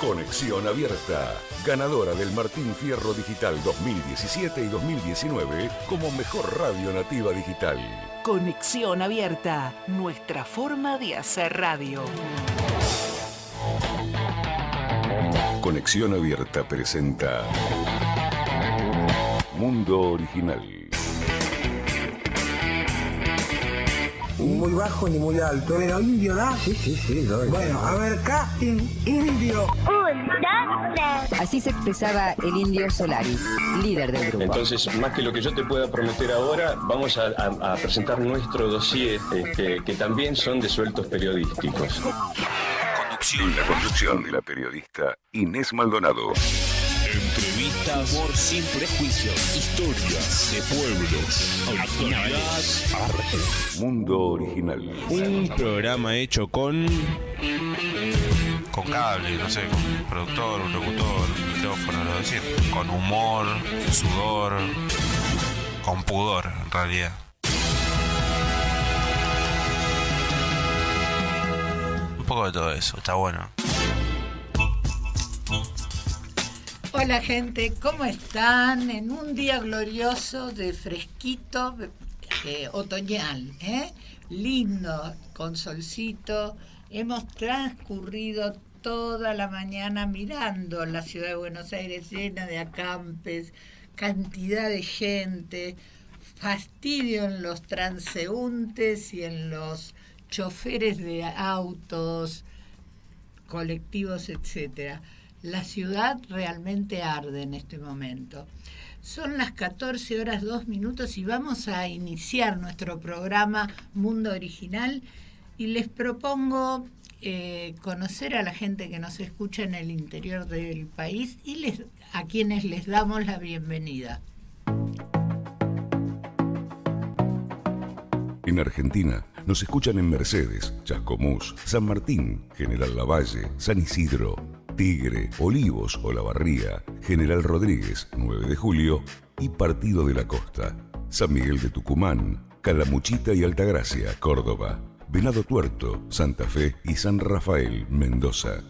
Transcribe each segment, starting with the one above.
Conexión Abierta, ganadora del Martín Fierro Digital 2017 y 2019 como mejor radio nativa digital. Conexión Abierta, nuestra forma de hacer radio. Conexión Abierta presenta Mundo Original. Ni muy bajo ni muy alto. Pero indio da. Sí. Bueno, a ver, casting indio. Así se expresaba el Indio Solari, líder del grupo. Entonces, más que lo que yo te pueda prometer ahora, vamos a presentar nuestro dossier, que también son de sueltos periodísticos. La conducción de la periodista Inés Maldonado. Entrevistas, humor sin prejuicios, historias de pueblos, actualidad, arte. Mundo Original. Un programa hecho con cable, no sé, con productor, un locutor, micrófono, lo decir, con humor, sudor, con pudor, en realidad. Un poco de todo eso, está bueno. Hola gente, ¿cómo están? En un día glorioso de fresquito, otoñal, lindo, con solcito. Hemos transcurrido toda la mañana mirando la ciudad de Buenos Aires llena de acampes, cantidad de gente, fastidio en los transeúntes y en los choferes de autos, colectivos, etcétera. La ciudad realmente arde en este momento. Son las 14 horas 2 minutos y vamos a iniciar nuestro programa Mundo Original y les propongo conocer a la gente que nos escucha en el interior del país y a quienes les damos la bienvenida. En Argentina nos escuchan en Mercedes, Chascomús, San Martín, General Lavalle, San Isidro, Tigre, Olivos, Olavarría, General Rodríguez, 9 de Julio y Partido de la Costa, San Miguel de Tucumán, Calamuchita y Altagracia, Córdoba, Venado Tuerto, Santa Fe y San Rafael, Mendoza.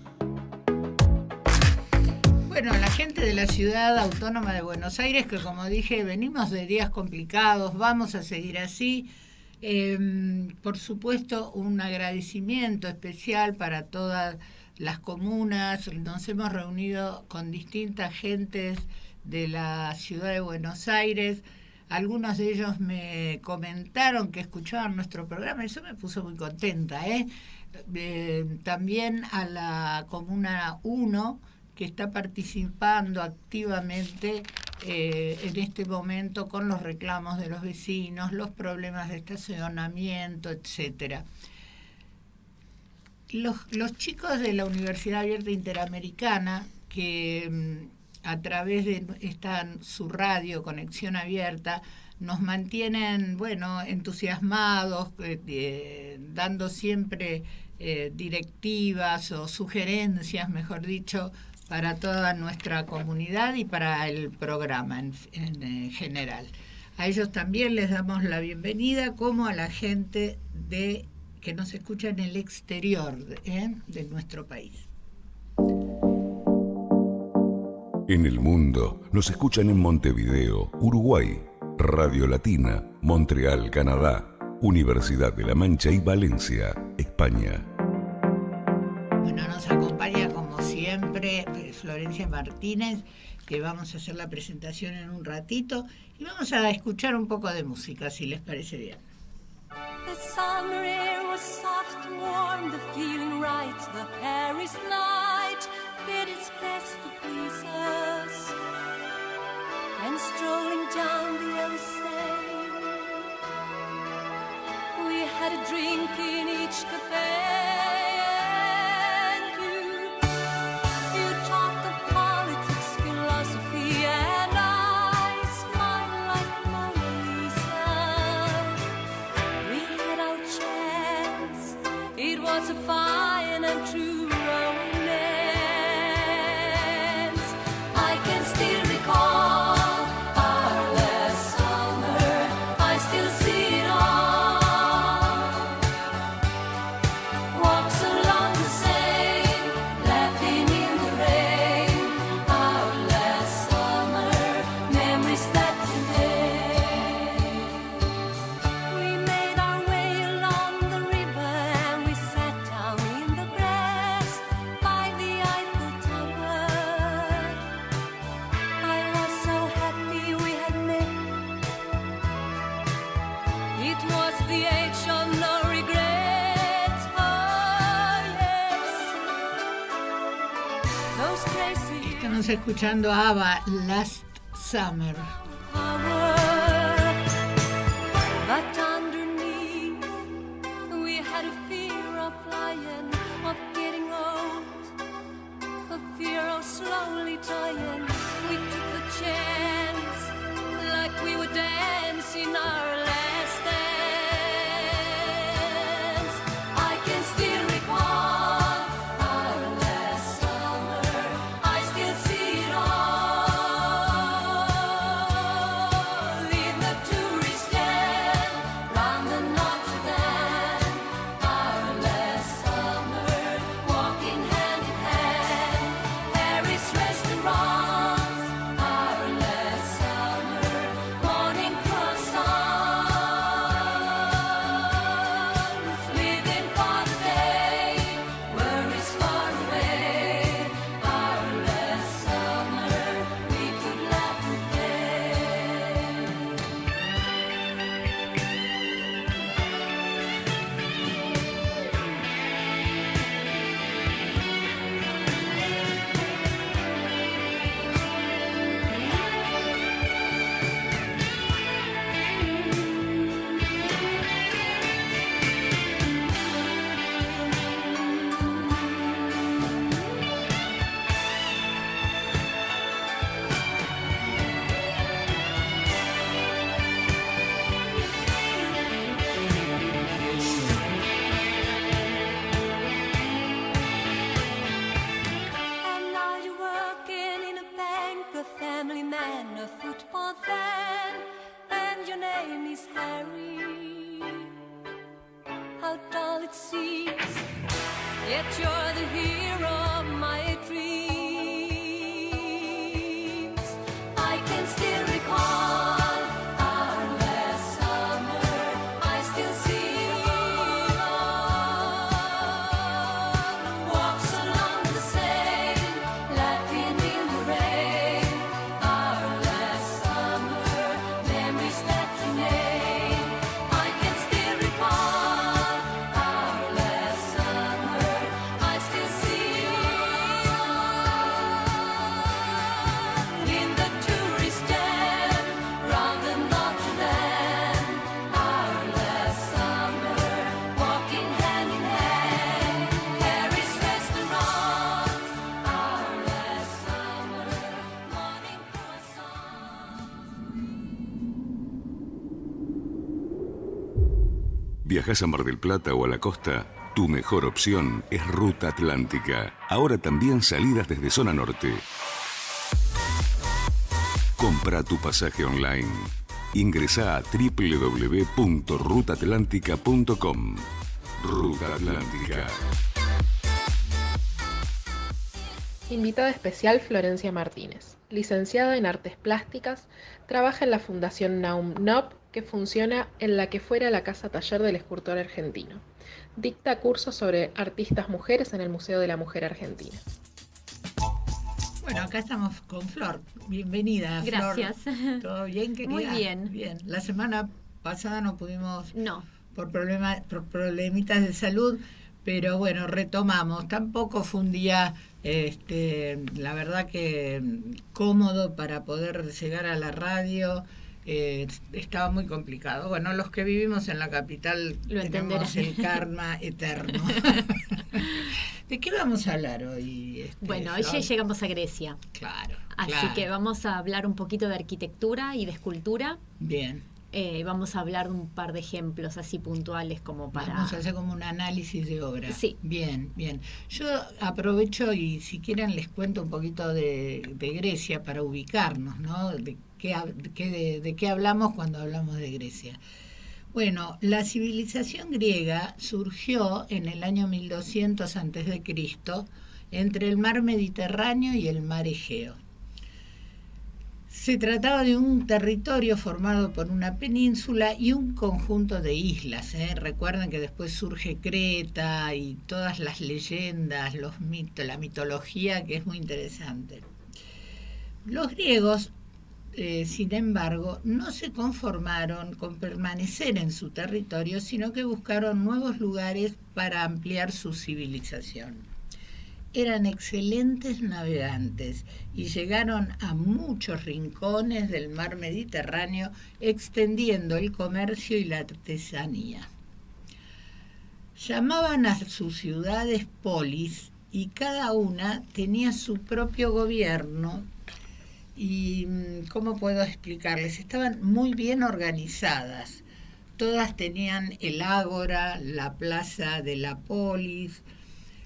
Bueno, la gente de la Ciudad Autónoma de Buenos Aires, que como dije, venimos de días complicados, vamos a seguir así. Por supuesto, un agradecimiento especial para todas las comunas. Nos hemos reunido con distintas gentes de la ciudad de Buenos Aires. Algunos de ellos me comentaron que escuchaban nuestro programa y eso me puso muy contenta. También a la Comuna 1, que está participando activamente en este momento con los reclamos de los vecinos, los problemas de estacionamiento, etcétera. Los chicos de la Universidad Abierta Interamericana, que a través de su radio Conexión Abierta, nos mantienen, entusiasmados, dando siempre directivas o sugerencias, mejor dicho, para toda nuestra comunidad y para el programa en general. A ellos también les damos la bienvenida, como a la gente que nos escucha en el exterior de nuestro país. En el mundo nos escuchan en Montevideo, Uruguay, Radio Latina, Montreal, Canadá, Universidad de La Mancha y Valencia, España. Bueno, nos acompaña como siempre Florencia Martínez, que vamos a hacer la presentación en un ratito y vamos a escuchar un poco de música, si les parece bien. The summer air was soft and warm, the feeling right, the Paris night did its best to please us. And strolling down the Elysee, we had a drink in each cafe. Was a fine and true romance. I can still recall our last summer. I still see it all. Walk those crazy Estamos escuchando a ABBA, Last Summer. But underneath, we had a fear of flying, of getting old, a fear of slowly dying. We took the chance, like we were dancing our last dance. I can still recall our last summer. I still see it all in the tourist stand round the Notre Dame. Our last summer, walking hand in hand, Paris restaurants. Our last summer, morning croissants, living for the day, worries far away. Our last summer, we could laugh and play. And now you're working in a bank, a family man, a football fan, and your name is Harry. How tall it seems, yet you're the hero of my dreams. I can still recall our last summer. I still see it all. Walks along the Seine, laughing in the rain. Our last summer, memories that remain. I can still recall our last summer. I still see it all in the tourist stand round the Notre Dame. Our last summer, walking hand in hand, Paris restaurants. Our last summer, morning croissants. ¿Viajás a Mar del Plata o a la costa? Tu mejor opción es Ruta Atlántica. Ahora también salidas desde zona norte. Compra tu pasaje online. Ingresá a www.rutaatlantica.com. Ruta Atlántica. Invitada especial Florencia Martínez, licenciada en Artes Plásticas, trabaja en la Fundación Naum Nop, que funciona en la que fuera la Casa Taller del Escultor Argentino. Dicta cursos sobre artistas mujeres en el Museo de la Mujer Argentina. Bueno, acá estamos con Flor. Bienvenida, Flor. Gracias. ¿Todo bien, querida? Muy bien. Bien. La semana pasada no pudimos, No. por problemitas de salud, pero bueno, retomamos. Tampoco fue un día, la verdad que cómodo para poder llegar a la radio. Estaba muy complicado. Bueno, los que vivimos en la capital tenemos el karma eterno. ¿De qué vamos a hablar hoy? Bueno, hoy Flor? llegamos a Grecia. Claro. Así claro. que vamos a hablar un poquito de arquitectura y de escultura. Bien. Vamos a hablar de un par de ejemplos así puntuales como para... Vamos a hacer como un análisis de obra. Sí. Bien, bien. Yo aprovecho y si quieren les cuento un poquito de Grecia para ubicarnos, ¿no? De qué hablamos cuando hablamos de Grecia. Bueno, la civilización griega surgió en el año 1200 a.C. entre el mar Mediterráneo y el mar Egeo. Se trataba de un territorio formado por una península y un conjunto de islas. Recuerden que después surge Creta y todas las leyendas, los mitos, la mitología, que es muy interesante. Los griegos, sin embargo, no se conformaron con permanecer en su territorio, sino que buscaron nuevos lugares para ampliar su civilización. eran excelentes navegantes y llegaron a muchos rincones del mar Mediterráneo, extendiendo el comercio y la artesanía. Llamaban a sus ciudades polis y cada una tenía su propio gobierno. Y, ¿cómo puedo explicarles? Estaban muy bien organizadas. Todas tenían el ágora, la plaza de la polis,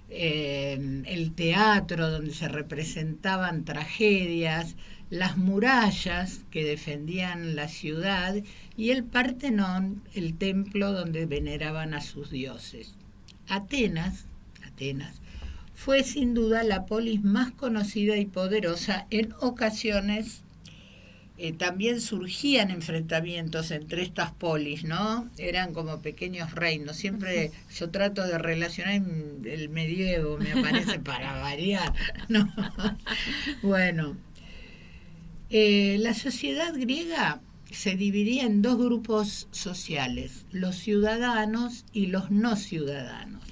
el teatro donde se representaban tragedias, las murallas que defendían la ciudad y el Partenón, el templo donde veneraban a sus dioses. Atenas fue sin duda la polis más conocida y poderosa. En ocasiones también surgían enfrentamientos entre estas polis, ¿no? Eran como pequeños reinos. Siempre yo trato de relacionar el medievo, me aparece para variar, ¿no? Bueno, la sociedad griega se dividía en dos grupos sociales, los ciudadanos y los no ciudadanos.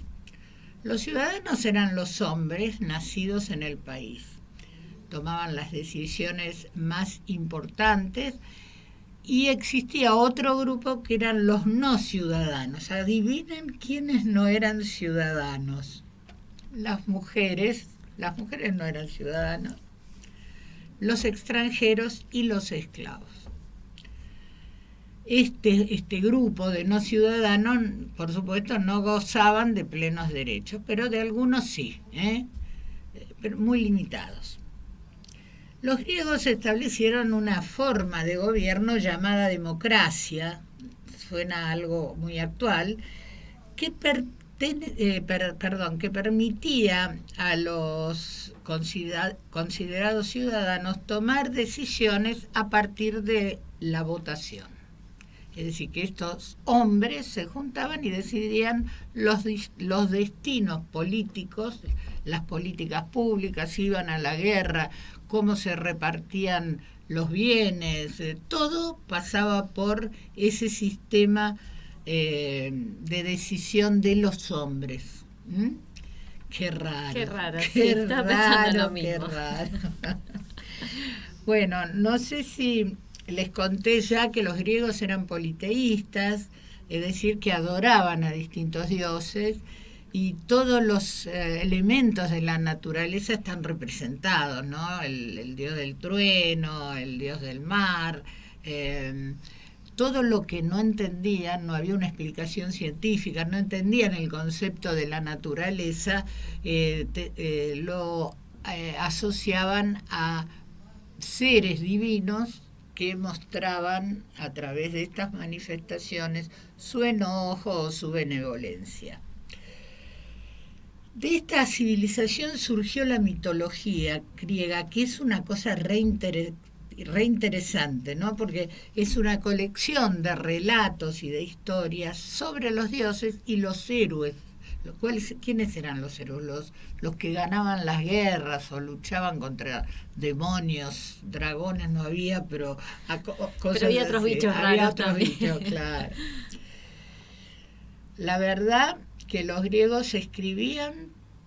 Los ciudadanos eran los hombres nacidos en el país. Tomaban las decisiones más importantes y existía otro grupo que eran los no ciudadanos. Adivinen quiénes no eran ciudadanos. Las mujeres no eran ciudadanos, los extranjeros y los esclavos. Este grupo de no ciudadanos, por supuesto, no gozaban de plenos derechos, pero de algunos sí, pero muy limitados. Los griegos establecieron una forma de gobierno llamada democracia, suena algo muy actual, que permitía a los considerados ciudadanos tomar decisiones a partir de la votación. Es decir, que estos hombres se juntaban y decidían los destinos políticos, las políticas públicas, iban a la guerra, cómo se repartían los bienes, todo pasaba por ese sistema de decisión de los hombres. Qué raro. Qué raro, qué sí, estaba pensando lo mismo. Qué raro. Bueno, no sé si les conté ya que los griegos eran politeístas, es decir, que adoraban a distintos dioses y todos los elementos de la naturaleza están representados, ¿no? El dios del trueno, el dios del mar, todo lo que no entendían, no había una explicación científica, no entendían el concepto de la naturaleza, lo asociaban a seres divinos que mostraban a través de estas manifestaciones su enojo o su benevolencia. De esta civilización surgió la mitología griega, que es una cosa reinteresante, ¿no? Porque es una colección de relatos y de historias sobre los dioses y los héroes. ¿Quiénes eran los héroes? Los que ganaban las guerras o luchaban contra demonios, dragones no había, pero cosas pero había otros así. bichos Había raros otros también. bichos, claro. La verdad que los griegos escribían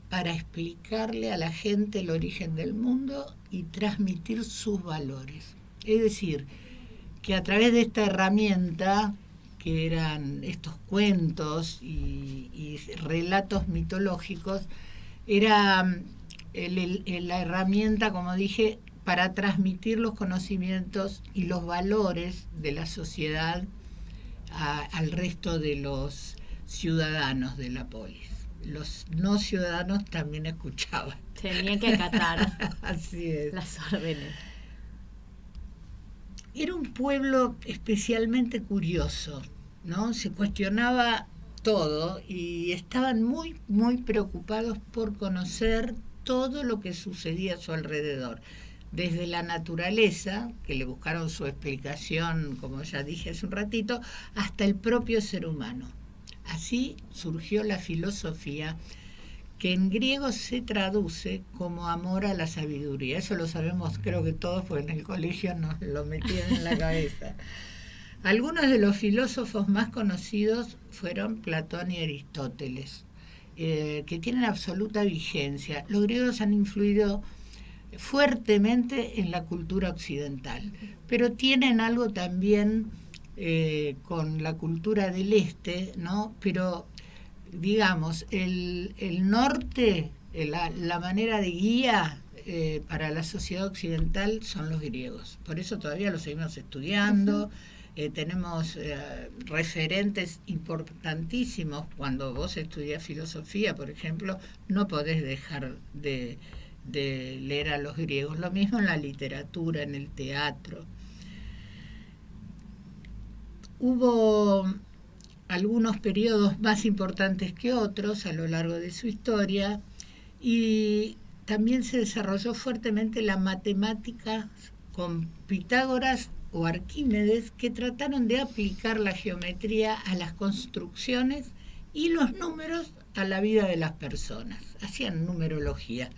para explicarle a la gente el origen del mundo y transmitir sus valores. Es decir, que a través de esta herramienta, que eran estos cuentos y relatos mitológicos, era la herramienta, como dije, para transmitir los conocimientos y los valores de la sociedad al resto de los ciudadanos de la polis. Los no ciudadanos también escuchaban. Tenían que acatar Así es. las órdenes. Era un pueblo especialmente curioso, ¿no? Se cuestionaba todo y estaban muy, muy preocupados por conocer todo lo que sucedía a su alrededor. Desde la naturaleza, que le buscaron su explicación, como ya dije hace un ratito, hasta el propio ser humano. Así surgió la filosofía, que en griego se traduce como amor a la sabiduría. Eso lo sabemos, creo que todos, porque en el colegio nos lo metían en la cabeza. Algunos de los filósofos más conocidos fueron Platón y Aristóteles. que tienen absoluta vigencia. Los griegos han influido fuertemente en la cultura occidental, pero tienen algo también con la cultura del este, ¿no? Pero digamos, el norte, la manera de guía para la sociedad occidental son los griegos. Por eso todavía lo seguimos estudiando. Tenemos referentes importantísimos. Cuando vos estudias filosofía, por ejemplo, no podés dejar de leer a los griegos. Lo mismo en la literatura, en el teatro. Hubo algunos periodos más importantes que otros a lo largo de su historia, y también se desarrolló fuertemente la matemática con Pitágoras o Arquímedes, que trataron de aplicar la geometría a las construcciones y los números a la vida de las personas. Hacían numerología.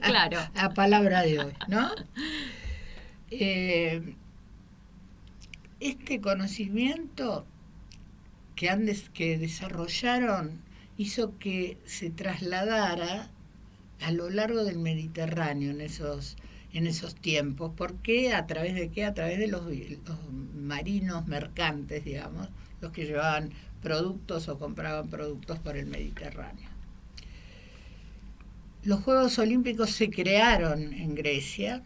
Claro. A palabra de hoy, ¿no? Este conocimiento que desarrollaron hizo que se trasladara a lo largo del Mediterráneo en esos tiempos. ¿Por qué? ¿A través de qué? A través de los marinos mercantes, digamos, los que llevaban productos o compraban productos por el Mediterráneo. Los Juegos Olímpicos se crearon en Grecia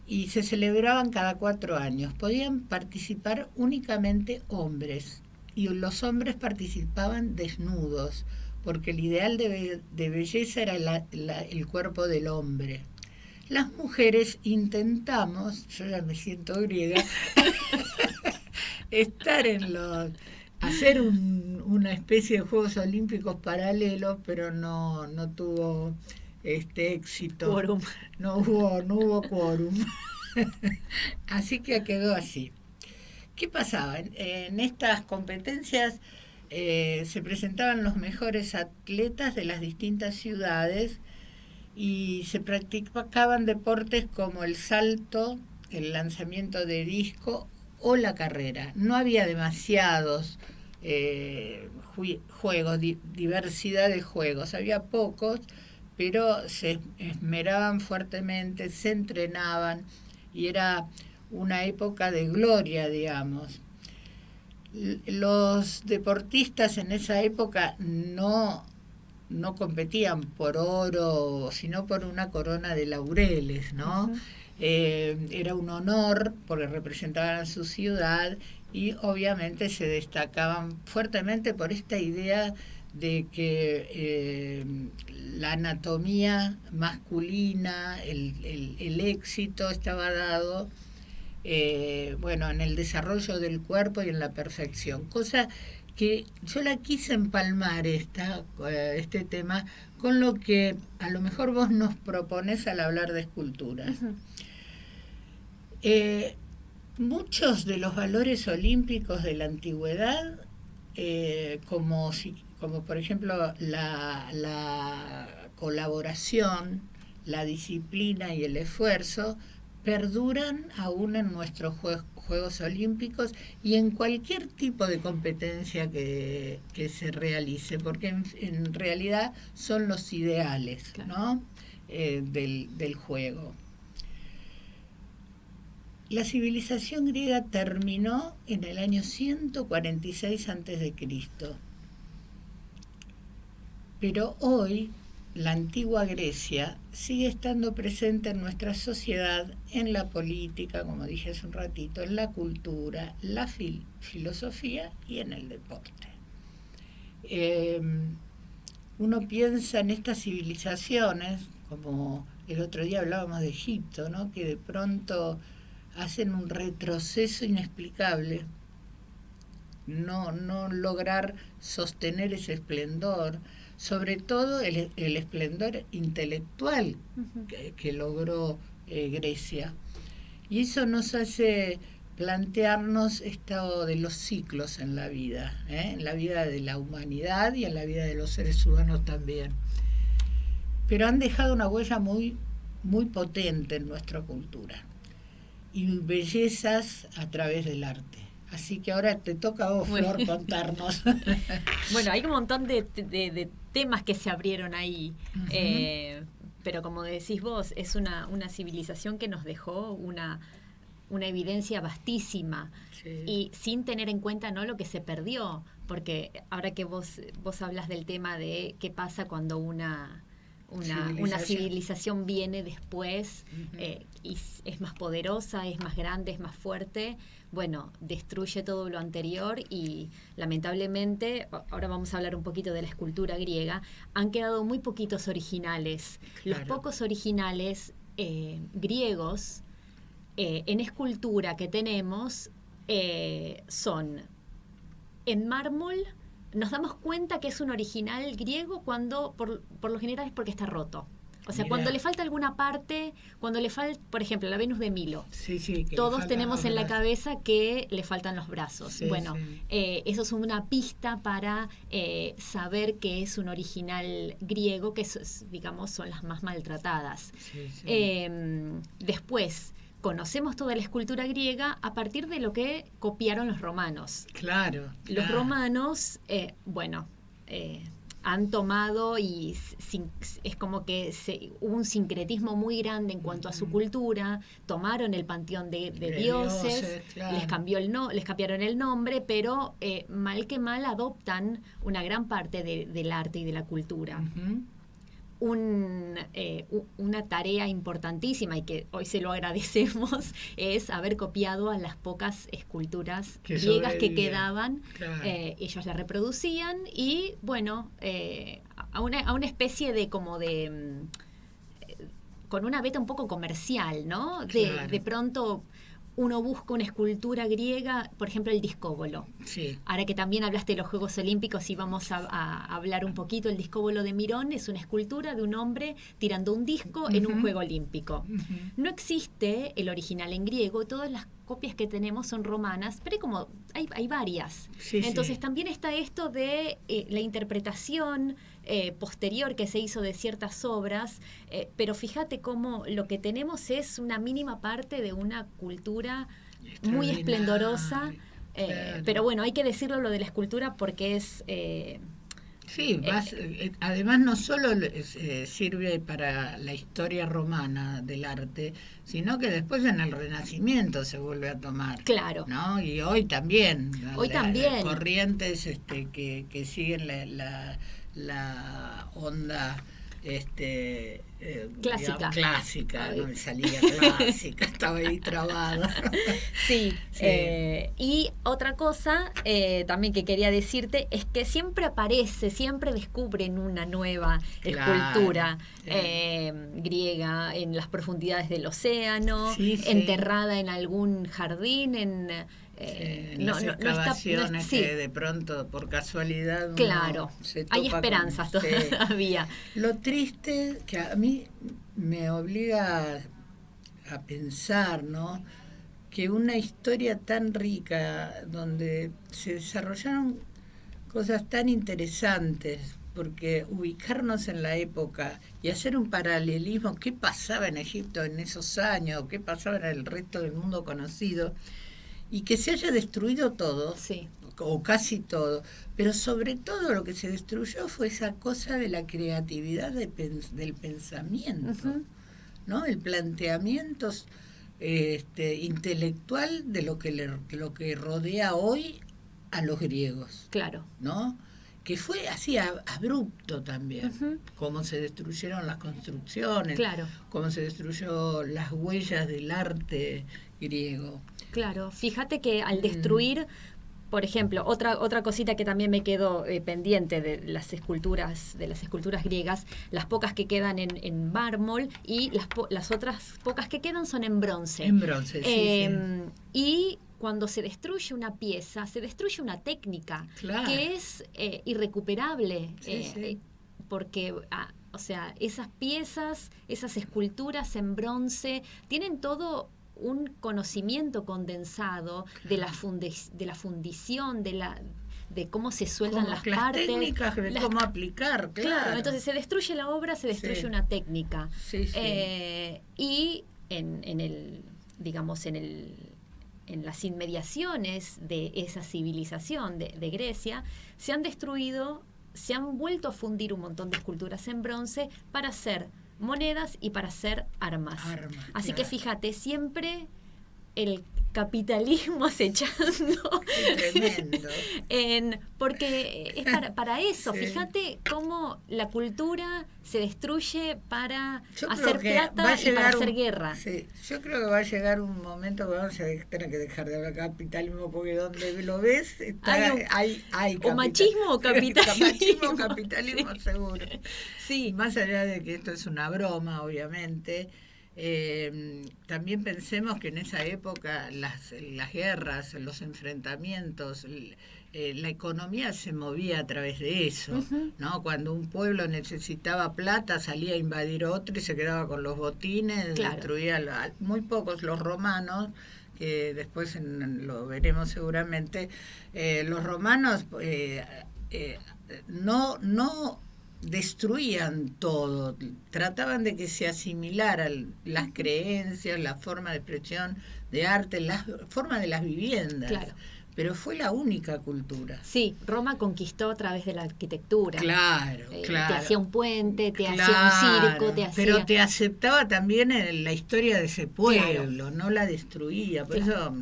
y se celebraban cada 4 años. Podían participar únicamente hombres, y los hombres participaban desnudos, porque el ideal de belleza era el cuerpo del hombre. Las mujeres intentamos, yo ya me siento griega, hacer una especie de Juegos Olímpicos paralelos, pero no tuvo éxito. Quórum. No hubo quórum. Así que quedó así. ¿Qué pasaba? En estas competencias se presentaban los mejores atletas de las distintas ciudades y se practicaban deportes como el salto, el lanzamiento de disco o la carrera. No había demasiados juegos, diversidad de juegos, había pocos, pero se esmeraban fuertemente, se entrenaban y era una época de gloria, digamos. Los deportistas en esa época no competían por oro, sino por una corona de laureles, ¿no? Uh-huh. Era un honor porque representaban a su ciudad y obviamente se destacaban fuertemente por esta idea de que la anatomía masculina, el éxito estaba dado en el desarrollo del cuerpo y en la perfección, cosa que yo la quise empalmar este tema con lo que a lo mejor vos nos propones al hablar de esculturas. Uh-huh. Muchos de los valores olímpicos de la antigüedad, como por ejemplo la colaboración, la disciplina y el esfuerzo, perduran aún en nuestros Juegos Olímpicos y en cualquier tipo de competencia que se realice, porque en realidad son los ideales, ¿no? Del juego. La civilización griega terminó en el año 146 a.C., pero hoy la antigua Grecia sigue estando presente en nuestra sociedad, en la política, como dije hace un ratito, en la cultura, la filosofía y en el deporte. Uno piensa en estas civilizaciones, como el otro día hablábamos de Egipto, ¿no? Que de pronto hacen un retroceso inexplicable, no lograr sostener ese esplendor, sobre todo el esplendor intelectual que logró Grecia. Y eso nos hace plantearnos esto de los ciclos en la vida de la humanidad y en la vida de los seres humanos también. Pero han dejado una huella muy, muy potente en nuestra cultura y bellezas a través del arte. Así que ahora te toca a vos, Flor, contarnos. Bueno, hay un montón de temas que se abrieron ahí. Uh-huh. Pero como decís vos, es una civilización que nos dejó una evidencia vastísima, sí. Y sin tener en cuenta, ¿no?, lo que se perdió, porque ahora que vos hablas del tema de qué pasa cuando una civilización viene después, uh-huh, y es más poderosa, es más grande, es más fuerte, bueno, destruye todo lo anterior y lamentablemente, ahora vamos a hablar un poquito de la escultura griega, han quedado muy poquitos originales. Claro. Los pocos originales griegos en escultura que tenemos son en mármol. Nos damos cuenta que es un original griego cuando, por lo general, es porque está roto. O sea, cuando le falta alguna parte, cuando le falta, por ejemplo, la Venus de Milo. Sí, todos tenemos en la cabeza que le faltan los brazos. Sí, bueno, sí. Eso es una pista para saber que es un original griego, que digamos son las más maltratadas. Sí. Después, conocemos toda la escultura griega a partir de lo que copiaron los romanos. Claro. Los romanos, han tomado y es como que hubo un sincretismo muy grande en cuanto a su cultura, tomaron el panteón de dioses, claro, les cambiaron el nombre, pero mal que mal adoptan una gran parte del arte y de la cultura. Uh-huh. Una tarea importantísima y que hoy se lo agradecemos es haber copiado a las pocas esculturas griegas que quedaban. Claro. Ellos la reproducían y bueno, a una especie de como de con una beta un poco comercial, ¿no? Claro. De pronto uno busca una escultura griega, por ejemplo, el discóbolo. Sí. Ahora que también hablaste de los Juegos Olímpicos y vamos a hablar un poquito, el discóbolo de Mirón es una escultura de un hombre tirando un disco, uh-huh, en un Juego Olímpico. Uh-huh. No existe el original en griego, todas las copias que tenemos son romanas, pero hay varias. Sí, entonces también está esto de la interpretación posterior que se hizo de ciertas obras, pero fíjate cómo lo que tenemos es una mínima parte de una cultura muy esplendorosa, claro. Pero bueno, hay que decirlo lo de la escultura porque es... además no solo sirve para la historia romana del arte, sino que después en el Renacimiento se vuelve a tomar. Claro. ¿No? Y hoy también. También. Corrientes que siguen la onda clásica, no me salía clásica, estaba ahí trabada. Sí. Y otra cosa también que quería decirte es que siempre descubren una nueva escultura griega en las profundidades del océano, enterrada en algún jardín, las excavaciones que de pronto por casualidad claro, hay esperanzas todavía. Lo triste que a mí me obliga a pensar, ¿no?, que una historia tan rica donde se desarrollaron cosas tan interesantes, porque ubicarnos en la época y hacer un paralelismo, qué pasaba en Egipto en esos años, qué pasaba en el resto del mundo conocido, y que se haya destruido todo, o casi todo, pero sobre todo lo que se destruyó fue esa cosa de la creatividad del pensamiento, uh-huh, ¿no? El planteamiento intelectual de lo que rodea hoy a los griegos, claro, ¿no? Que fue así abrupto también, uh-huh, cómo se destruyeron las construcciones, claro, cómo se destruyó las huellas del arte griego. Claro, fíjate que al destruir, por ejemplo, otra cosita que también me quedó pendiente de las esculturas griegas, las pocas que quedan en mármol y las otras pocas que quedan son en bronce. En bronce, sí. Y cuando se destruye una pieza, se destruye una técnica, claro, que es irrecuperable, porque o sea, esas piezas, esas esculturas en bronce tienen todo un conocimiento condensado de la fundición, de cómo se sueldan las partes, técnicas de cómo aplicar, claro. Entonces se destruye la obra, se destruye una técnica, y en el las inmediaciones de esa civilización de Grecia, se han destruido, se han vuelto a fundir un montón de esculturas en bronce para hacer monedas y para hacer armas. Así que fíjate, siempre el capitalismo acechando. Tremendo. Porque es para eso. Sí. Fíjate cómo la cultura se destruye para hacer plata y para hacer guerra. Sí, yo creo que va a llegar un momento que vamos a tener que dejar de hablar de capitalismo, porque donde lo ves hay o machismo o capitalismo. Machismo o capitalismo, sí. Seguro. Sí. Más allá de que esto es una broma, obviamente. También pensemos que en esa época las guerras, los enfrentamientos, la economía se movía a través de eso, ¿no? Cuando un pueblo necesitaba plata, salía a invadir otro y se quedaba con los botines, destruía muy pocos los romanos, que después lo veremos seguramente. Los romanos no destruían todo, trataban de que se asimilaran las creencias, la forma de expresión de arte, la forma de las viviendas. Claro. Pero fue la única cultura. Sí, Roma conquistó a través de la arquitectura. Claro. Te hacía un puente, te hacía un circo, te hacía... Pero te aceptaba también la historia de ese pueblo, no la destruía. Por eso,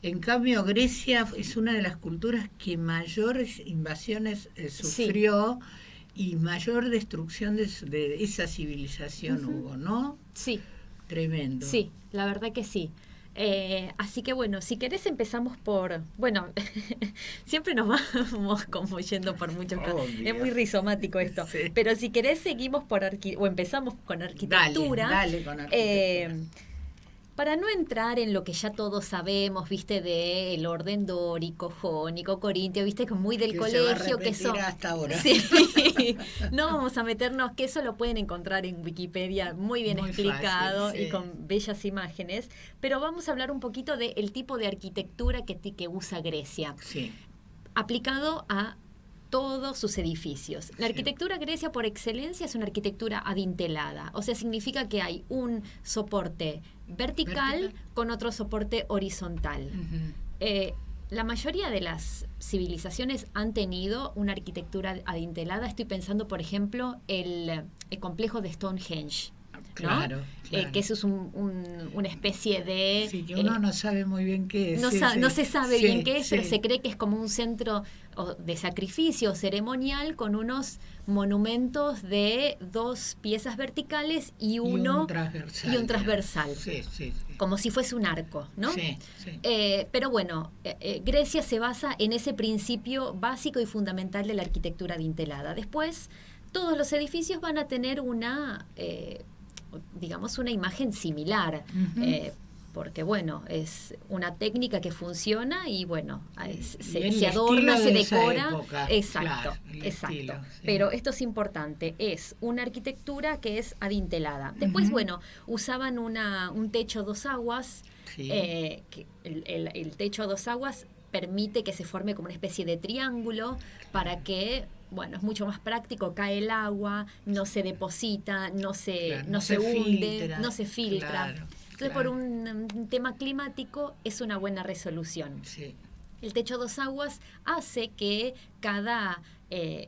en cambio, Grecia es una de las culturas que mayores invasiones sufrió. Sí. Y mayor destrucción de esa civilización hubo, ¿no? Sí. Tremendo. Sí, la verdad que sí. Así que bueno, si querés empezamos por... Bueno, siempre nos vamos como yendo por muchos... Es muy rizomático esto. Sí. Pero si querés seguimos o empezamos con arquitectura. Dale con arquitectura. Para no entrar en lo que ya todos sabemos, viste, de el orden dórico, jónico, corintio, viste, que muy del colegio, que son hasta ahora. Sí. No vamos a meternos, que eso lo pueden encontrar en Wikipedia muy bien explicado fácil, sí. Y con bellas imágenes, pero vamos a hablar un poquito del tipo de arquitectura que usa Grecia. Sí. Aplicado a todos sus edificios. La arquitectura Grecia por excelencia es una arquitectura adintelada, o sea, significa que hay un soporte vertical con otro soporte horizontal. La mayoría de las civilizaciones han tenido una arquitectura adintelada. Estoy pensando, por ejemplo, el complejo de Stonehenge. Claro, ¿no? claro. Que eso es una especie de... Sí, que uno no sabe muy bien qué es. No se sabe bien qué es, pero se cree que es como un centro de sacrificio ceremonial con unos monumentos de 2 piezas verticales y un transversal. Sí. Como si fuese un arco, ¿no? Sí. Pero bueno, Grecia se basa en ese principio básico y fundamental de la arquitectura adintelada. Después, todos los edificios van a tener una imagen similar, porque bueno, es una técnica que funciona y bueno, se adorna, se decora. Exacto. Estilo, sí. Pero esto es importante, es una arquitectura que es adintelada. Después, bueno, usaban un techo a 2 aguas, que el techo a 2 aguas permite que se forme como una especie de triángulo para que... Bueno, es mucho más práctico, cae el agua, no se deposita, no se hunde, no se filtra. Claro, entonces, por un tema climático, es una buena resolución. Sí. El techo a 2 aguas hace que cada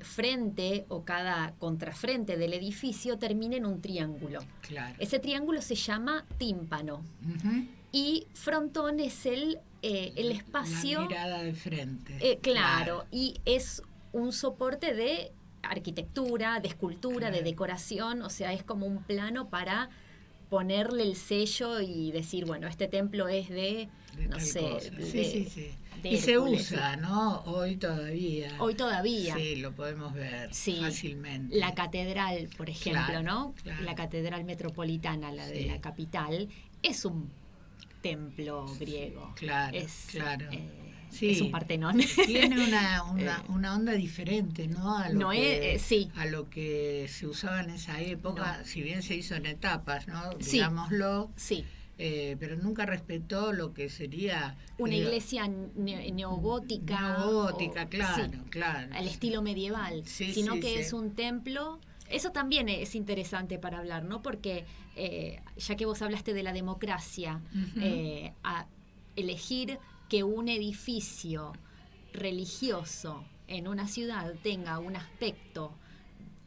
frente o cada contrafrente del edificio termine en un triángulo. Claro. Ese triángulo se llama tímpano. Y frontón es el espacio... La mirada de frente. Claro, y es un soporte de arquitectura, de escultura, de decoración, o sea, es como un plano para ponerle el sello y decir, bueno, este templo es de no sé, sí. Y se usa, ¿no? Hoy todavía. Sí, lo podemos ver fácilmente. La catedral, por ejemplo, ¿no? Claro. La catedral metropolitana, la de la capital, es un templo griego. Claro. Es un Partenón. Tiene una onda diferente, ¿no? A lo que se usaba en esa época, si bien se hizo en etapas, ¿no? Digámoslo. Sí. Pero nunca respetó lo que sería... Una iglesia neogótica. Claro. Al estilo medieval. Sino que es un templo... Eso también es interesante para hablar, ¿no? Porque ya que vos hablaste de la democracia, elegir que un edificio religioso en una ciudad tenga un aspecto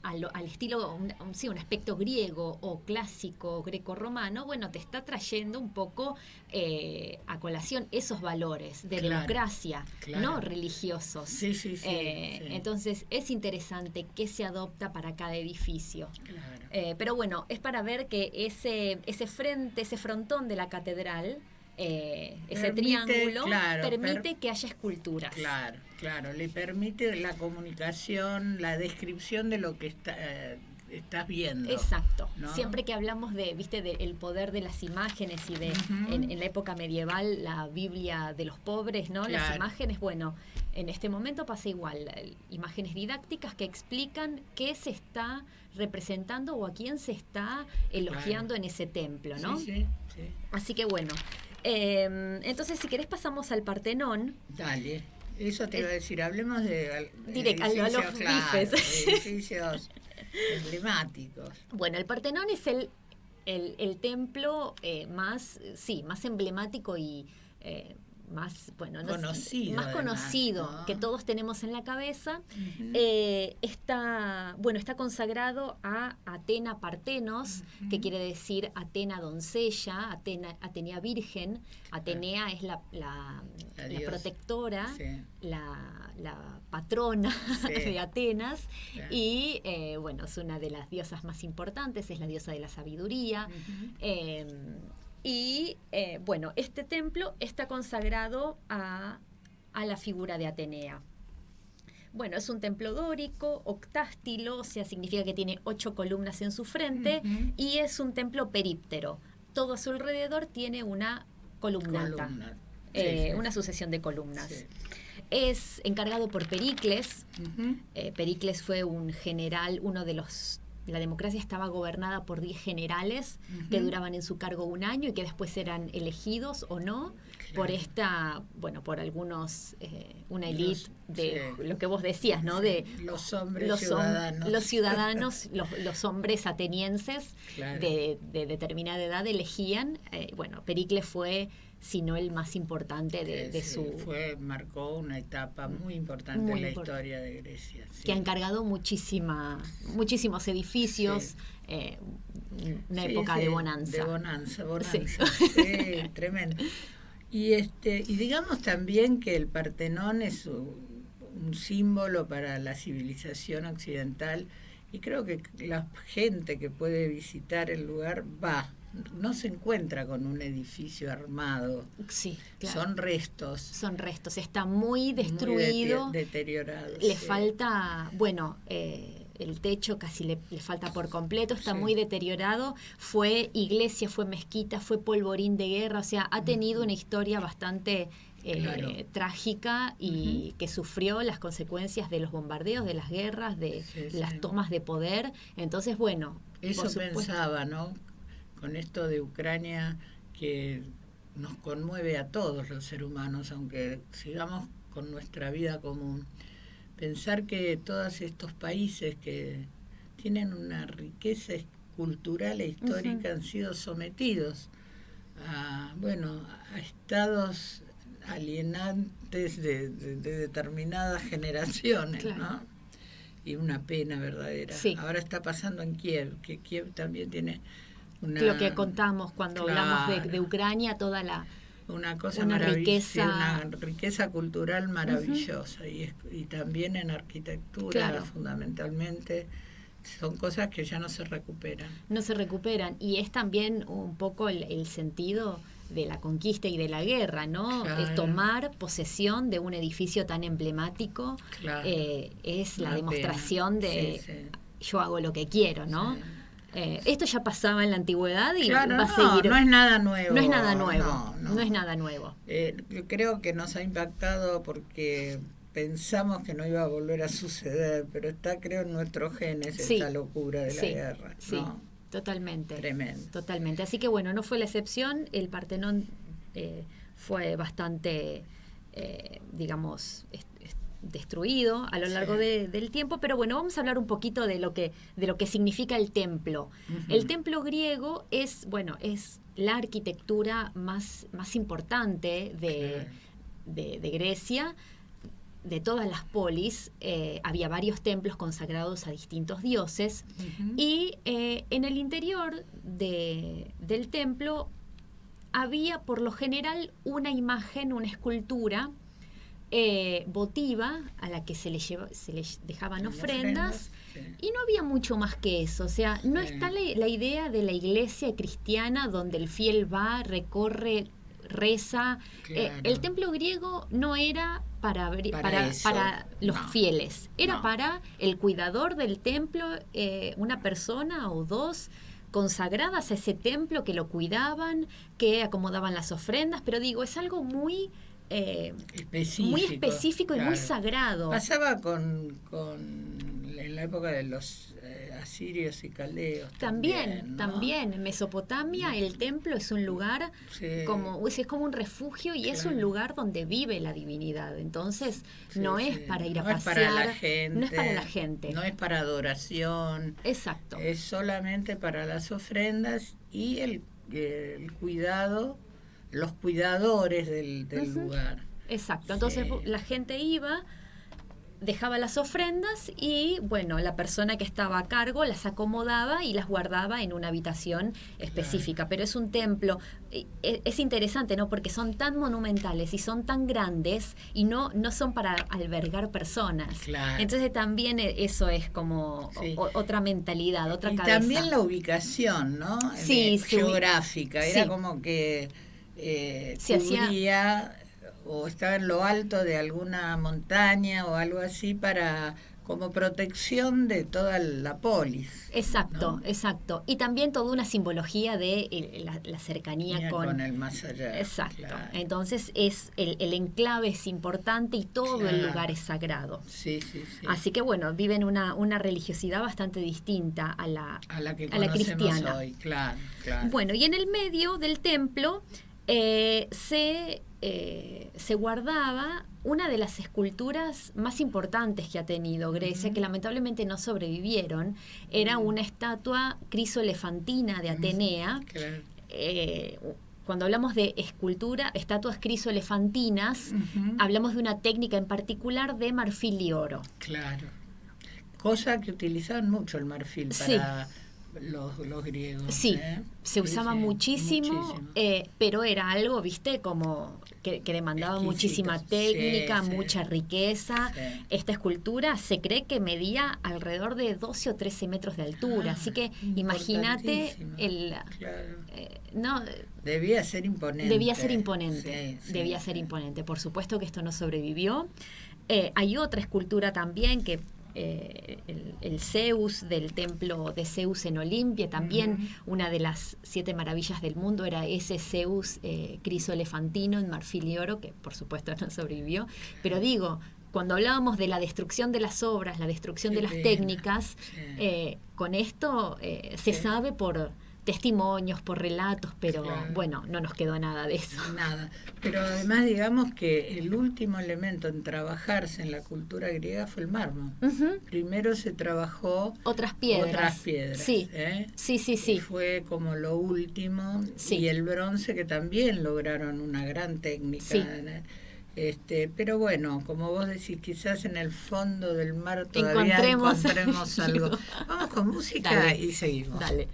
al estilo, un aspecto griego o clásico greco-romano, bueno, te está trayendo un poco a colación esos valores de democracia, no religiosos. Sí. Entonces es interesante qué se adopta para cada edificio. Pero bueno, es para ver que ese frente, ese frontón de la catedral, ese triángulo, permite que haya esculturas. Claro, le permite la comunicación, la descripción de lo que estás viendo. Exacto. ¿No? Siempre que hablamos del poder de las imágenes y de en la época medieval, la Biblia de los pobres, ¿no? Las imágenes, bueno, en este momento pasa igual. Imágenes didácticas que explican qué se está representando o a quién se está elogiando en ese templo, ¿no? Sí. Así que bueno. Entonces, si querés pasamos al Partenón. Dale, eso te iba a decir, hablemos de edificios, los bifes. De edificios emblemáticos. Bueno, el Partenón es el templo más emblemático y más conocido, ¿no? que todos tenemos en la cabeza. Está consagrado a Atena Partenos, que quiere decir Atena doncella, Atenea virgen. Atenea es la protectora, la patrona de Atenas, y es una de las diosas más importantes, es la diosa de la sabiduría. Este templo está consagrado a la figura de Atenea. Bueno, es un templo dórico, octástilo, o sea, significa que tiene 8 columnas en su frente, y es un templo períptero. Todo a su alrededor tiene una columnata, una sucesión de columnas. Sí. Es encargado por Pericles. Pericles fue un general, la democracia estaba gobernada por 10 generales que duraban en su cargo un año y que después eran elegidos o no por algunos, una élite de lo que vos decías, ¿no? De los hombres ciudadanos, los hombres atenienses de determinada edad elegían. Pericles fue, si no el más importante marcó una etapa muy importante en la historia de Grecia. Sí. Que ha encargado muchísimos edificios, una época de bonanza. De bonanza. Sí, tremendo. Y digamos también que el Partenón es un símbolo para la civilización occidental, y creo que la gente que puede visitar el lugar no se encuentra con un edificio armado. Sí, claro. Son restos. Está muy destruido. Muy deteriorado. Le falta, el techo casi le falta por completo, está muy deteriorado. Fue iglesia, fue mezquita, fue polvorín de guerra, o sea, ha tenido una historia bastante trágica y que sufrió las consecuencias de los bombardeos, de las guerras, de las tomas de poder. Entonces, eso pensaba, ¿no? Con esto de Ucrania, que nos conmueve a todos los seres humanos, aunque sigamos con nuestra vida común. Pensar que todos estos países que tienen una riqueza cultural e histórica han sido sometidos a estados alienantes de determinadas generaciones, ¿no? Y una pena verdadera. Sí. Ahora está pasando en Kiev, que Kiev también tiene lo que contamos cuando hablamos de Ucrania, toda una riqueza cultural maravillosa, y también en arquitectura, fundamentalmente. Son cosas que ya no se recuperan. Y es también un poco el sentido de la conquista y de la guerra, ¿no? El tomar posesión de un edificio tan emblemático es la demostración de yo hago lo que quiero, ¿no? Sí. Esto ya pasaba en la antigüedad y va a seguir. No es nada nuevo. No es nada nuevo. Yo creo que nos ha impactado porque pensamos que no iba a volver a suceder, pero está, creo, en nuestros genes esta locura de la guerra, ¿no? Sí, totalmente. Tremendo. Totalmente. Así que no fue la excepción. El Partenón fue bastante, destruido a lo largo del tiempo, pero bueno, vamos a hablar un poquito de lo que significa el templo. El templo griego es la arquitectura más importante de Grecia. De todas las polis, había varios templos consagrados a distintos dioses, y en el interior del templo había por lo general una imagen, una escultura votiva a la que se les dejaban ofrendas, y no había mucho más que eso. O sea, no está la idea de la iglesia cristiana donde el fiel va, recorre, reza. El templo griego no era para los fieles, era para el cuidador del templo, una persona o dos consagradas a ese templo que lo cuidaban, que acomodaban las ofrendas, pero digo, es algo muy específico y muy sagrado. Pasaba en la época de los asirios y caldeos. También, en Mesopotamia el templo es un lugar es como un refugio, y es un lugar donde vive la divinidad. Entonces no es para ir a pasear, no es para la gente, no es para adoración. Exacto. Es solamente para las ofrendas y el cuidado, los cuidadores del lugar. Exacto. Entonces la gente iba, dejaba las ofrendas y, bueno, la persona que estaba a cargo las acomodaba y las guardaba en una habitación específica. Pero es un templo, es interesante, ¿no? Porque son tan monumentales y son tan grandes y no son para albergar personas. Claro. Entonces también eso es como otra mentalidad, otra cabeza. Y también la ubicación, ¿no? Geográfica. Era como que cubría o estaba en lo alto de alguna montaña o algo así como protección de toda la polis. Exacto, ¿no? Exacto. Y también toda una simbología de la cercanía con el más allá. Exacto. Claro. Entonces el enclave es importante y todo el lugar es sagrado. Sí. Así que bueno, viven una religiosidad bastante distinta a la cristiana hoy. Claro. Bueno, y en el medio del templo se guardaba una de las esculturas más importantes que ha tenido Grecia, que lamentablemente no sobrevivieron. Era una estatua crisoelefantina de Atenea. Cuando hablamos de estatuas crisoelefantinas, hablamos de una técnica en particular de marfil y oro. Claro. Cosa que utilizaban mucho el marfil para los griegos. Sí, se usaba muchísimo. Pero era algo, viste, como que demandaba muchísima técnica, mucha riqueza. Esta escultura se cree que medía alrededor de 12 o 13 metros de altura, así que imagínate debía ser imponente. Debía ser imponente. Por supuesto que esto no sobrevivió. Hay otra escultura también que el Zeus, del templo de Zeus en Olimpia, también una de las 7 maravillas del mundo era ese Zeus crisoelefantino en marfil y oro, que por supuesto no sobrevivió. Pero digo, cuando hablábamos de la destrucción de las obras, la destrucción de las técnicas, con esto se sabe por testimonios, por relatos, pero bueno, no nos quedó nada de eso. Nada. Pero además digamos que el último elemento en trabajarse en la cultura griega fue el mármol. Primero se trabajó otras piedras. Sí. Sí. Fue como lo último. Y el bronce, que también lograron una gran técnica. Sí. Pero bueno, como vos decís, quizás en el fondo del mar todavía encontremos algo. Vamos con música y seguimos. Dale.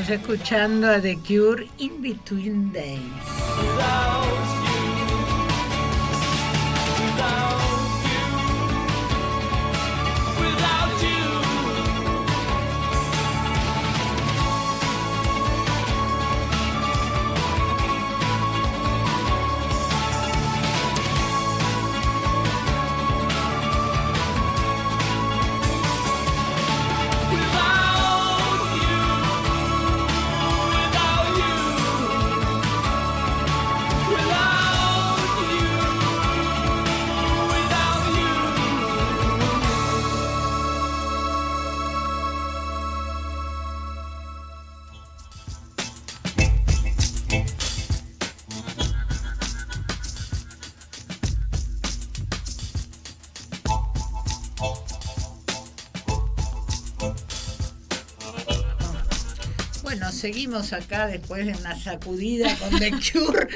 Estamos escuchando a The Cure, In Between Days. Bueno, seguimos acá después de una sacudida con The Cure.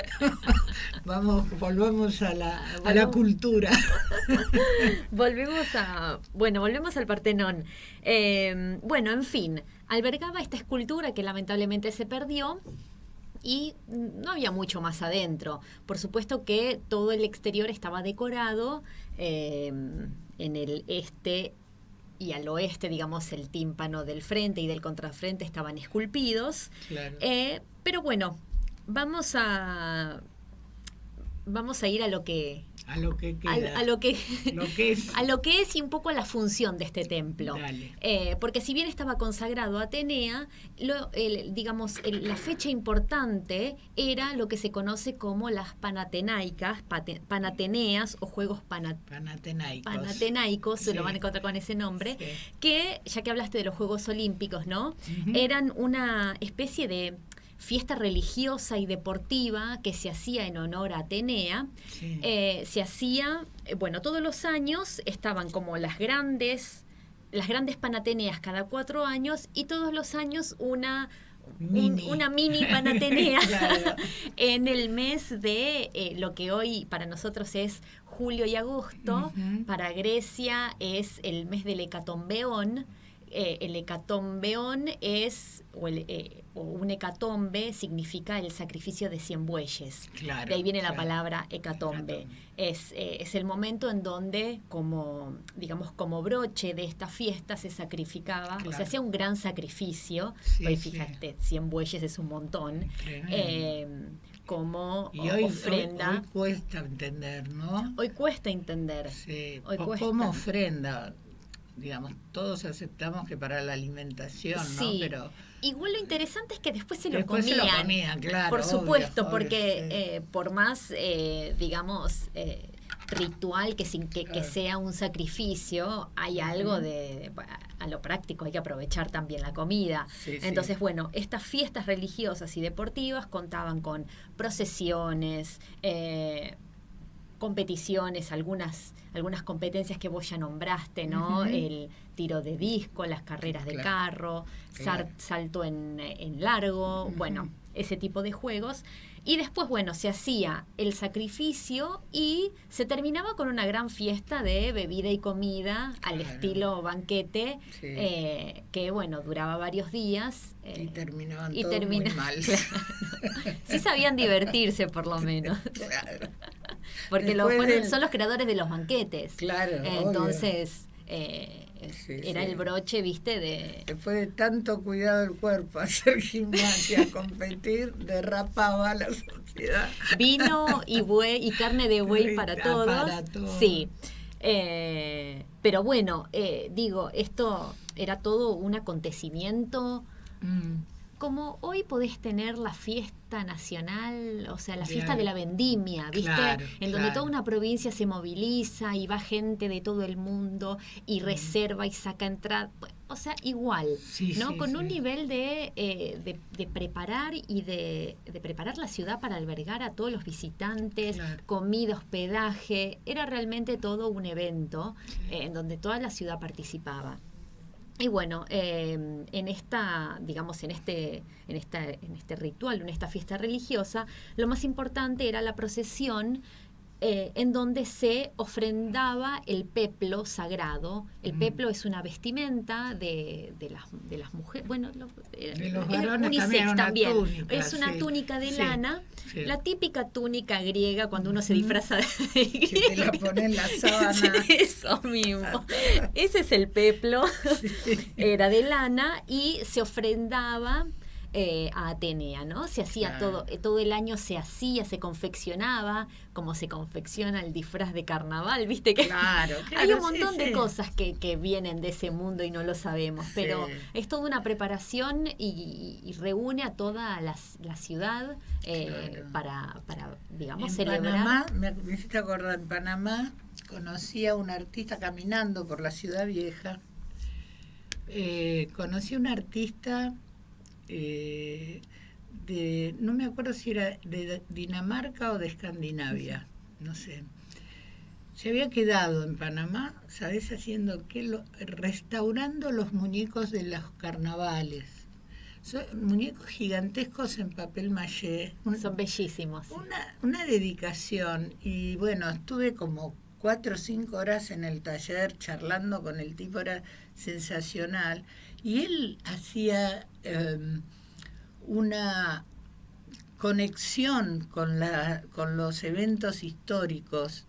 Volvemos a la cultura. Volvemos al Partenón. Bueno, en fin, albergaba esta escultura que lamentablemente se perdió y no había mucho más adentro. Por supuesto que todo el exterior estaba decorado en el este y al oeste, digamos, el tímpano del frente y del contrafrente estaban esculpidos. Claro. Pero bueno, vamos a ir a lo que queda. a lo que es. A lo que es y un poco a la función de este templo. Porque si bien estaba consagrado a Atenea, la fecha importante era lo que se conoce como las Panateneas o Juegos Panatenaicos, se lo van a encontrar con ese nombre, que, ya que hablaste de los Juegos Olímpicos, ¿no? Eran una especie de fiesta religiosa y deportiva que se hacía en honor a Atenea. Se hacía, todos los años estaban como las grandes Panateneas cada 4 años y todos los años una mini Panatenea Claro. en el mes de lo que hoy para nosotros es julio y agosto. Para Grecia es el mes del Hecatombeón. El hecatombeón es, o un hecatombe significa el sacrificio de 100 bueyes. Claro, de ahí viene la palabra hecatombe. Es el momento en donde, como broche de esta fiesta, se sacrificaba, o sea, hacía un gran sacrificio. Pues fíjate, 100 bueyes es un montón. Como y hoy, ofrenda. Hoy cuesta entender, ¿no? Hoy cuesta entender. Sí. Hoy cuesta. Como ofrenda. Digamos, todos aceptamos que para la alimentación, ¿no? Pero igual lo interesante es que después se lo comían, claro. Por supuesto, obvio, porque por más, ritual que sea un sacrificio, hay algo a lo práctico, hay que aprovechar también la comida. Entonces, estas fiestas religiosas y deportivas contaban con procesiones, competiciones, algunas competencias que vos ya nombraste, ¿no? El tiro de disco, las carreras de carro, salto en largo, ese tipo de juegos. Y después, se hacía el sacrificio y se terminaba con una gran fiesta de bebida y comida al estilo banquete, que, duraba varios días. Y terminaban todos muy mal. Sí sabían divertirse, por lo menos. Claro. Porque son los creadores de los banquetes. Claro. Entonces, era el broche, ¿viste? Después de tanto cuidado del cuerpo, hacer gimnasia, competir, derrapaba la sociedad. Vino y buey y carne de buey para todos. Sí. Pero esto era todo un acontecimiento. Como hoy podés tener la fiesta nacional, o sea, la fiesta de la vendimia, ¿viste? En donde toda una provincia se moviliza y va gente de todo el mundo y reserva y saca entrada. O sea, igual, ¿no? Con un nivel de preparar y de preparar la ciudad para albergar a todos los visitantes, comida, hospedaje. Era realmente todo un evento en donde toda la ciudad participaba. Y en esta, digamos, en este ritual, en esta fiesta religiosa, lo más importante era la procesión en donde se ofrendaba el peplo sagrado. El peplo es una vestimenta de las mujeres, bueno, de los varones unisex también. Túnica, es una túnica de lana, la típica túnica griega cuando uno se disfraza de griego. Que te la pone en la sábana. Eso mismo. Ese es el peplo. Era de lana y se ofrendaba a Atenea, ¿no? Se hacía todo el año, se confeccionaba, como se confecciona el disfraz de carnaval, ¿viste? Que hay un montón de cosas que vienen de ese mundo y no lo sabemos, pero es toda una preparación y reúne a toda la ciudad para, digamos, celebrar. Panamá, me hiciste acordar, en Panamá conocí a un artista caminando por la ciudad vieja, conocí a un artista no me acuerdo si era de Dinamarca o de Escandinavia, no sé. Se había quedado en Panamá, ¿sabes? Haciendo qué, restaurando los muñecos de los carnavales. Son muñecos gigantescos en papel maché. Son bellísimos. Una dedicación. Y bueno, estuve como 4 o 5 horas en el taller charlando con el tipo, era sensacional. Y él hacía una conexión con los eventos históricos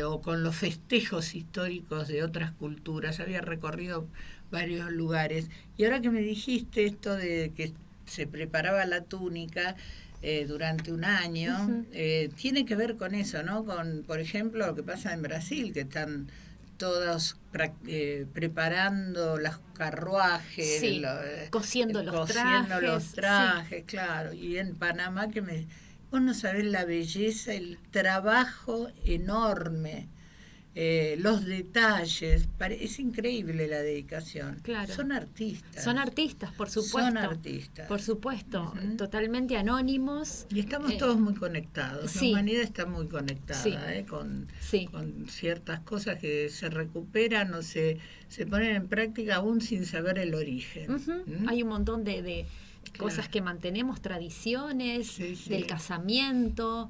o con los festejos históricos de otras culturas. Había recorrido varios lugares. Y ahora que me dijiste esto de que se preparaba la túnica durante un año, tiene que ver con eso, ¿no? Con, por ejemplo, lo que pasa en Brasil, que están todos preparando los carruajes, cosiendo los trajes, claro. Y en Panamá, vos no sabés la belleza, el trabajo enorme, los detalles, es increíble la dedicación. Claro. Son artistas. Son artistas, por supuesto. Son artistas. Por supuesto, totalmente anónimos. Y estamos todos muy conectados. La humanidad está muy conectada, con ciertas cosas que se recuperan o se ponen en práctica aún sin saber el origen. Hay un montón de cosas que mantenemos, tradiciones del casamiento,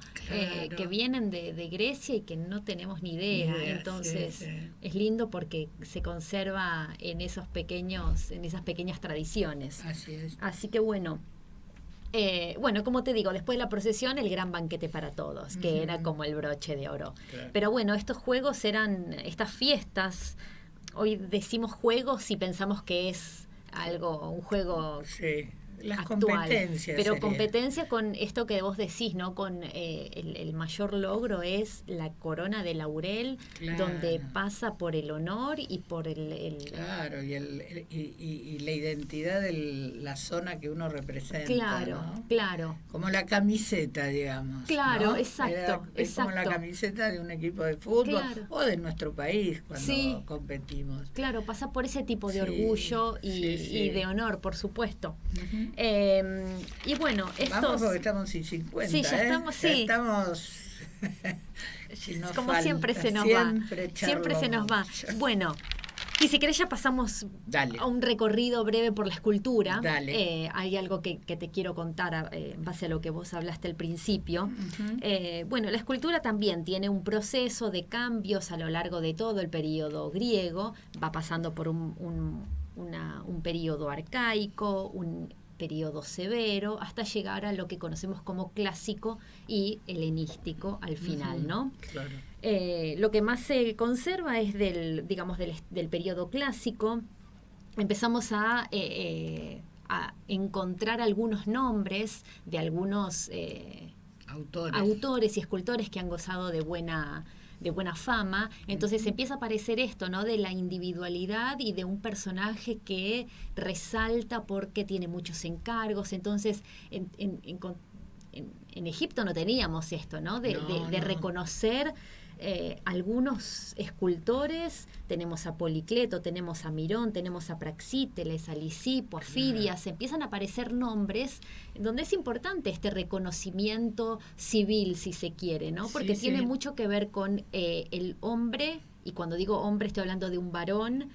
que vienen de Grecia y que no tenemos ni idea. Entonces es lindo porque se conserva en esas pequeñas tradiciones. Así es. Así que bueno, como te digo, después de la procesión, el gran banquete para todos, que era como el broche de oro. Claro. Pero bueno, estos juegos eran estas fiestas. Hoy decimos juegos y pensamos que es un juego las actual, competencias, pero sería. Competencia con esto que vos decís, ¿no? Con el mayor logro es la corona de laurel, donde pasa por el honor y por claro, y la identidad de la zona que uno representa. Claro, ¿no? Claro. Como la camiseta, digamos. Claro, ¿no? exacto. Es como la camiseta de un equipo de fútbol o de nuestro país cuando competimos. Claro, pasa por ese tipo de orgullo y de honor, por supuesto. Y bueno, vamos porque estamos en 50. Sí, ya estamos, como siempre se nos va. Siempre se nos va. Bueno, y si querés ya pasamos a un recorrido breve por la escultura. Hay algo que te quiero contar en base a lo que vos hablaste al principio. Bueno, la escultura también tiene un proceso de cambios a lo largo de todo el periodo griego. Va pasando por un periodo arcaico, un periodo severo, hasta llegar a lo que conocemos como clásico y helenístico al final, ¿no? Claro. Lo que más se conserva es del periodo clásico. Empezamos a encontrar algunos nombres de algunos autores y escultores que han gozado de buena fama. Entonces empieza a aparecer esto, ¿no? De la individualidad y de un personaje que resalta porque tiene muchos encargos. Entonces en Egipto no teníamos esto, ¿no? De reconocer algunos escultores. Tenemos a Policleto, tenemos a Mirón, tenemos a Praxíteles, a Lisipo, a Fidias. Empiezan a aparecer nombres donde es importante este reconocimiento civil, si se quiere, ¿no? Porque tiene mucho que ver con el hombre, y cuando digo hombre estoy hablando de un varón,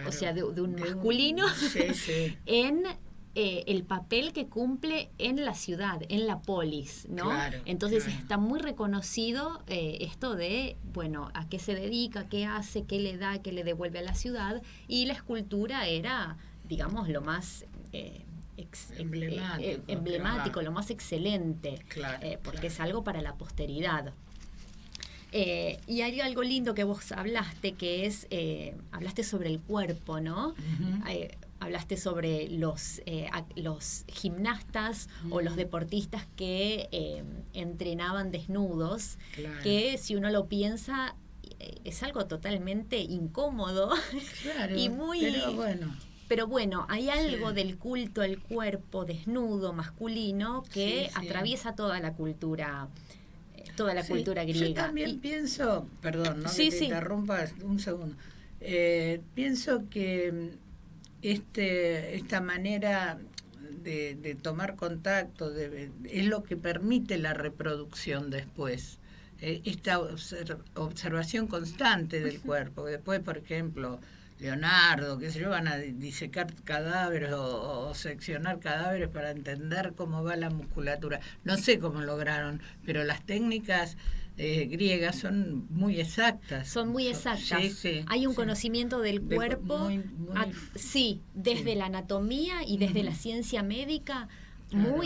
o sea, de un masculino, en el papel que cumple en la ciudad, en la polis, ¿no? Claro, entonces claro. está muy reconocido esto de, bueno, a qué se dedica, qué hace, qué le da, qué le devuelve a la ciudad, y la escultura era, digamos, lo más emblemático, claro. lo más excelente, Claro, porque claro. es algo para la posteridad. Y hay algo lindo que vos hablaste, que es, hablaste sobre el cuerpo, ¿no? Uh-huh. Hablaste sobre los gimnastas o los deportistas que entrenaban desnudos, Claro. que si uno lo piensa es algo totalmente incómodo. Claro, y muy... Pero bueno, hay algo del culto al cuerpo desnudo, masculino, que Sí. atraviesa toda la cultura cultura griega. Yo también pienso, perdón, no Sí, que te sí. interrumpa un segundo, pienso que esta manera de tomar contacto es lo que permite la reproducción después, esta observación constante del cuerpo. Después, por ejemplo, Leonardo, qué sé yo, van a disecar cadáveres o seccionar cadáveres para entender cómo va la musculatura. No sé cómo lograron, pero las técnicas griegas son muy exactas. Son muy exactas. Sí, hay un conocimiento del cuerpo, desde sí. la anatomía y desde la ciencia médica, Claro.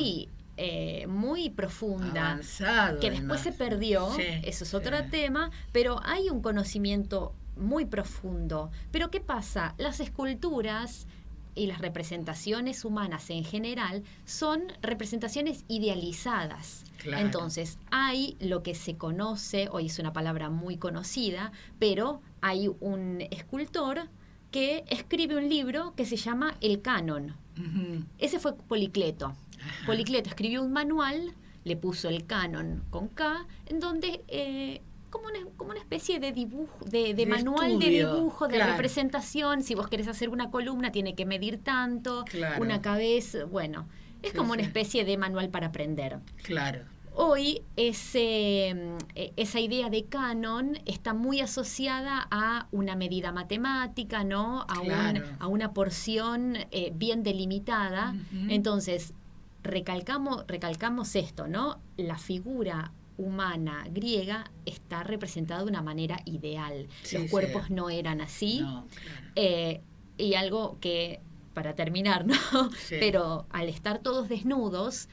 muy profunda, avanzado, que después se perdió, eso es otro tema, pero hay un conocimiento muy profundo. Pero ¿qué pasa? Las esculturas y las representaciones humanas en general son representaciones idealizadas. Claro. Entonces, hay lo que se conoce, hoy es una palabra muy conocida, pero hay un escultor que escribe un libro que se llama El Canon. Uh-huh. Ese fue Policleto. Ajá. Policleto escribió un manual, le puso el Canon con K, en donde... como una especie de dibujo, de manual estudio, de dibujo, de claro. representación. Si vos querés hacer una columna, tiene que medir tanto, Claro. una cabeza, bueno, es Sí, como una sí. especie de manual para aprender. Claro. Hoy esa idea de canon está muy asociada a una medida matemática, ¿no? Claro. A una porción bien delimitada. Uh-huh. Entonces, recalcamos esto, ¿no? La figura humana griega está representada de una manera ideal. Sí, Los cuerpos no eran así. No, claro. Y algo que, para terminar, ¿no? Sí. Pero al estar todos desnudos,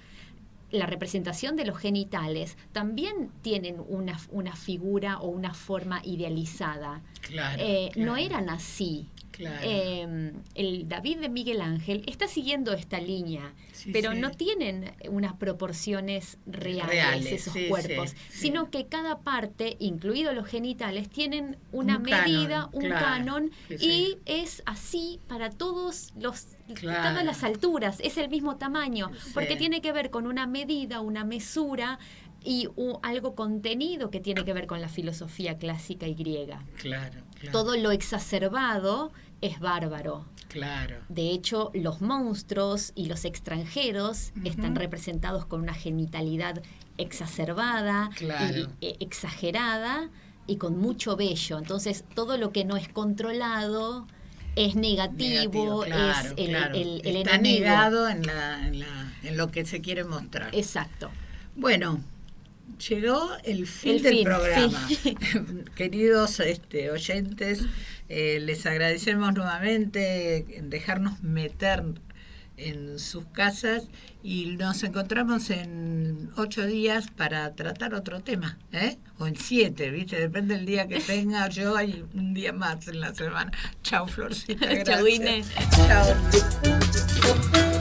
la representación de los genitales también tienen una figura o una forma idealizada. Claro, No eran así. Claro. El David de Miguel Ángel está siguiendo esta línea, Sí, pero sí. no tienen unas proporciones reales esos sí, cuerpos, sí, sí. sino que cada parte, incluidos los genitales, tienen una Un medida, canon, un claro, canon, sí, y sí. es así para todas Claro. las alturas, es el mismo tamaño, Sí. porque tiene que ver con una medida, una mesura y algo contenido que tiene que ver con la filosofía clásica y griega. Claro, claro. Todo lo exacerbado es bárbaro. Claro. De hecho, los monstruos y los extranjeros están representados con una genitalidad exacerbada, Claro. y exagerada y con mucho vello. Entonces, todo lo que no es controlado es negativo, claro, es el claro. el Está enemigo. negado en lo que se quiere mostrar. Exacto. Bueno, llegó el fin El del fin, programa. sí. Queridos oyentes, les agradecemos nuevamente dejarnos meter en sus casas y nos encontramos en 8 días para tratar otro tema, o en 7, ¿viste? Depende del día que tenga. Yo hay un día más en la semana. Chao, Florcita. Gracias. Chau, Inés. Chao.